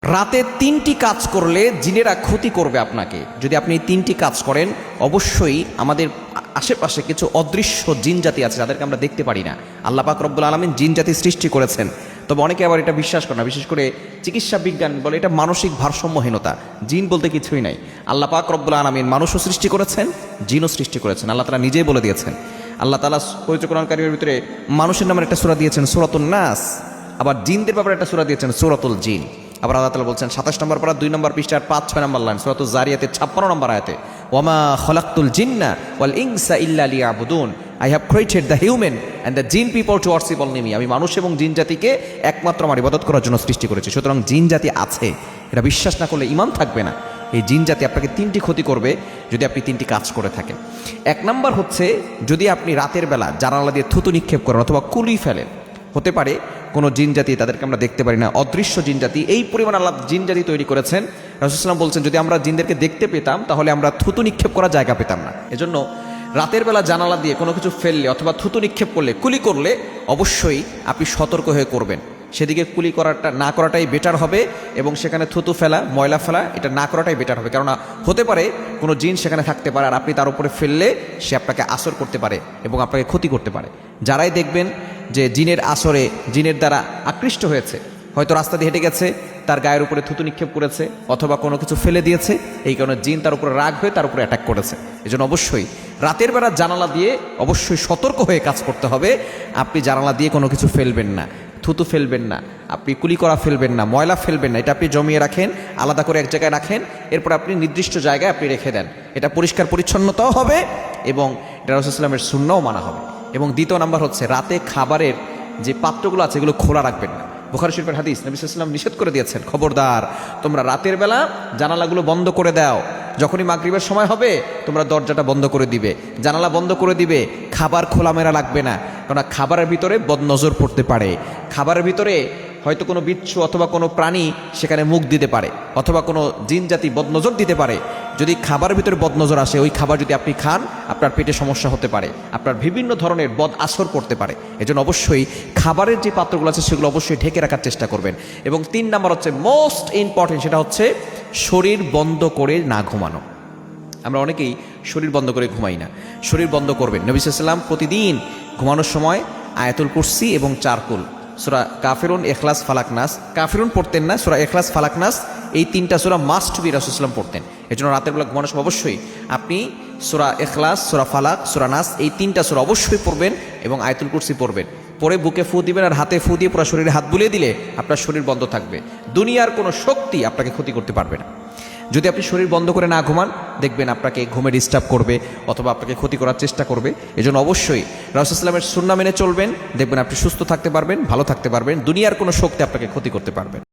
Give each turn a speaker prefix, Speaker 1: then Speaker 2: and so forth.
Speaker 1: রাতে ৩টি কাজ করলে জিনেরা ক্ষতি করবে আপনাকে। যদি আপনি এই ৩টি কাজ করেন, অবশ্যই আমাদের আশেপাশে কিছু অদৃশ্য জিন জাতি আছে যাদেরকে আমরা দেখতে পারি না। আল্লাহ পাক রব্বুল আলামিন জিন জাতি সৃষ্টি করেছেন, তবে অনেকে আবার এটা বিশ্বাস করে না। বিশেষ করে চিকিৎসা বিজ্ঞান বলে এটা মানসিক ভারসাম্যহীনতা। জিন বলতে কিছুই নাই। আল্লাহ পাক রব্বুল আলামিন মানুষও সৃষ্টি করেছেন, জিনও সৃষ্টি করেছেন। আল্লাহ তাআলা নিজেই বলে দিয়েছেন। আল্লাহ তাআলা পবিত্র কোরআন কারীমের ভিতরে মানুষের নামের একটা সূরা দিয়েছেন সূরাতুন নাস, আবার জিনদের ব্যাপারে একটা সূরা দিয়েছেন সূরাতুল জিন। আবার আল্লাহ তাআলা বলছেন ২৭ নম্বর পারা ২ নম্বর পৃষ্ঠার ৫-৬ নম্বর লাইন সূরাতুজ জারিয়াতের ৫৬ নম্বর আয়াতে, ওয়ামা খলাকতুল জিন্না ওয়াল ইনসা ইল্লা লিয়াবুদুন, I have created the human and the jinn people to worship only me. আমি মানুষ এবং জিন জাতিকে একমাত্র আমার ইবাদত করার জন্য সৃষ্টি করেছি। সুতরাং জিন জাতি আছে, এটা বিশ্বাস না করলে ঈমান থাকবে না। এই জিন জাতি আপনাকে ৩টি ক্ষতি করবে যদি আপনি ৩টি কাজ করে থাকেন। ১ নম্বর হচ্ছে, যদি আপনি রাতের বেলা জানালা দিয়ে থুতু নিক্ষেপ করেন অথবা কুলি ফেলেন। হতে পারে কোনো জিন জাতি, তাদেরকে আমরা দেখতে পারি না, অদৃশ্য জিন জাতি। এই পরিমাণ আল্লাহ জিন জাতি তৈরি করেছেন। রাসূল সাল্লাল্লাহু আলাইহি ওয়াসাল্লাম বলছেন, যদি আমরা জিনদেরকে দেখতে পেতাম তাহলে আমরা থুতু নিক্ষেপ করার জায়গা পেতাম না। এজন্য রাতের বেলা জানালা দিয়ে কোনো কিছু ফেললে অথবা থুতু নিক্ষেপ করলে, কুলি করলে অবশ্যই আপনি সতর্ক হয়ে করবেন। সেদিকে কুলি করাটা না করাটাই বেটার হবে, এবং সেখানে থুতু ফেলা, ময়লা ফেলা এটা না করাটাই বেটার হবে। কেননা হতে পারে কোনো জিন সেখানে থাকতে পারে, আর আপনি তার উপরে ফেললে সে আপনাকে আসর করতে পারে এবং আপনাকে ক্ষতি করতে পারে। যারাই দেখবেন যে জিনের আসরে, জিনের দ্বারা আকৃষ্ট হয়েছে, হয়তো রাস্তা দিয়ে হেঁটে গেছে, তার গায়ের উপরে থুতু নিক্ষেপ করেছে অথবা কোনো কিছু ফেলে দিয়েছে, এই কারণে জিন তার উপরে রাগ হয়ে তার উপরে অ্যাটাক করেছে। এজন্য অবশ্যই রাতের বেলা জানালা দিয়ে অবশ্যই সতর্ক হয়ে কাজ করতে হবে। আপনি জানালা দিয়ে কোনো কিছু ফেলবেন না, থুতু ফেলবেন না, আপনি কুলি করা ফেলবেন না, ময়লা ফেলবেন না। এটা আপনি জমিয়ে রাখেন, আলাদা করে এক জায়গায় রাখেন, এরপর আপনি নির্দিষ্ট জায়গায় আপনি রেখে দেন। এটা পরিষ্কার পরিচ্ছন্নতাও হবে এবং এটা রাসূল সাল্লাল্লাহু আলাইহি ওয়াসাল্লামের সুন্নাহও মানা হবে। এবং দ্বিতীয় নাম্বার হচ্ছে, রাতে খাবারের যে পাত্রগুলো আছে এগুলো খোলা রাখবেন না। বুখারী শরীফের হাদিস, নবী সাল্লাল্লাহু আলাইহি ওয়াসাল্লাম নিষেধ করে দিয়েছেন, খবরদার তোমরা রাতের বেলা জানালাগুলো বন্ধ করে দাও। যখনই মাগরিবের সময় হবে তোমরা দরজাটা বন্ধ করে দিবে, জানালা বন্ধ করে দিবে। খাবার খোলামেলা রাখবে না, কারণ খাবারের ভিতরে বদনজর পড়তে পারে। খাবারের ভিতরে হয়তো কোনো বিচ্ছু অথবা কোনো প্রাণী সেখানে মুখ দিতে পারে, অথবা কোনো জিন জাতি বদনজর দিতে পারে। যদি খাবারের ভিতরে বদনজর আসে, ওই খাবার যদি আপনি খান, আপনার পেটে সমস্যা হতে পারে, আপনার বিভিন্ন ধরনের বদ আসর পড়তে পারে। এজন্য অবশ্যই খাবারের যে পাত্রগুলো আছে সেগুলো অবশ্যই ঢেকে রাখার চেষ্টা করবেন। এবং ৩ নাম্বার হচ্ছে মোস্ট ইম্পর্টেন্ট, সেটা হচ্ছে শরীর বন্ধ করে না ঘুমানো। আমরা অনেকেই শরীর বন্ধ করে ঘুমাই না, শরীর বন্ধ করবেন। নবী সাল্লাল্লাহু আলাইহি ওয়াসাল্লাম প্রতিদিন ঘুমানোর সময় আয়াতুল কুরসি এবং চারকুল, সূরা কাফিরুন, ইখলাস, ফালাক, নাস। কাফিরুন পড়তেন না, সূরা ইখলাস, ফালাক, নাস এই 3টা সূরা মাস্ট বি রাসূল সাল্লাল্লাহু আলাইহি ওয়াসাল্লাম পড়তেন। এজন্য রাতের বেলা ঘুমানোর সময় অবশ্যই আপনি সূরা ইখলাস, সূরা ফালাক, সূরা নাস এই 3টা সূরা অবশ্যই পড়বেন এবং আয়াতুল কুরসি পড়বেন। পরে বুকে ফু দিবেন আর হাতে ফু দিয়ে পুরো শরীরে হাত বুলিয়ে দিলে আপনার শরীর বন্ধ থাকবে। দুনিয়ার কোনো শক্তি আপনাকে ক্ষতি করতে পারবে না। যদি আপনি শরীর বন্ধ করে না ঘুমান, দেখবেন আপনাকে ঘুমে ডিস্টার্ব করবে অথবা আপনাকে ক্ষতি করার চেষ্টা করবে। এজন্য অবশ্যই রাসূল সাল্লাল্লাহু আলাইহি ওয়াসাল্লামের সুন্নাহ মেনে চলবেন, দেখবেন আপনি সুস্থ থাকতে পারবেন, ভালো থাকতে পারবেন, দুনিয়ার কোনো শক্তি আপনাকে ক্ষতি করতে পারবে না।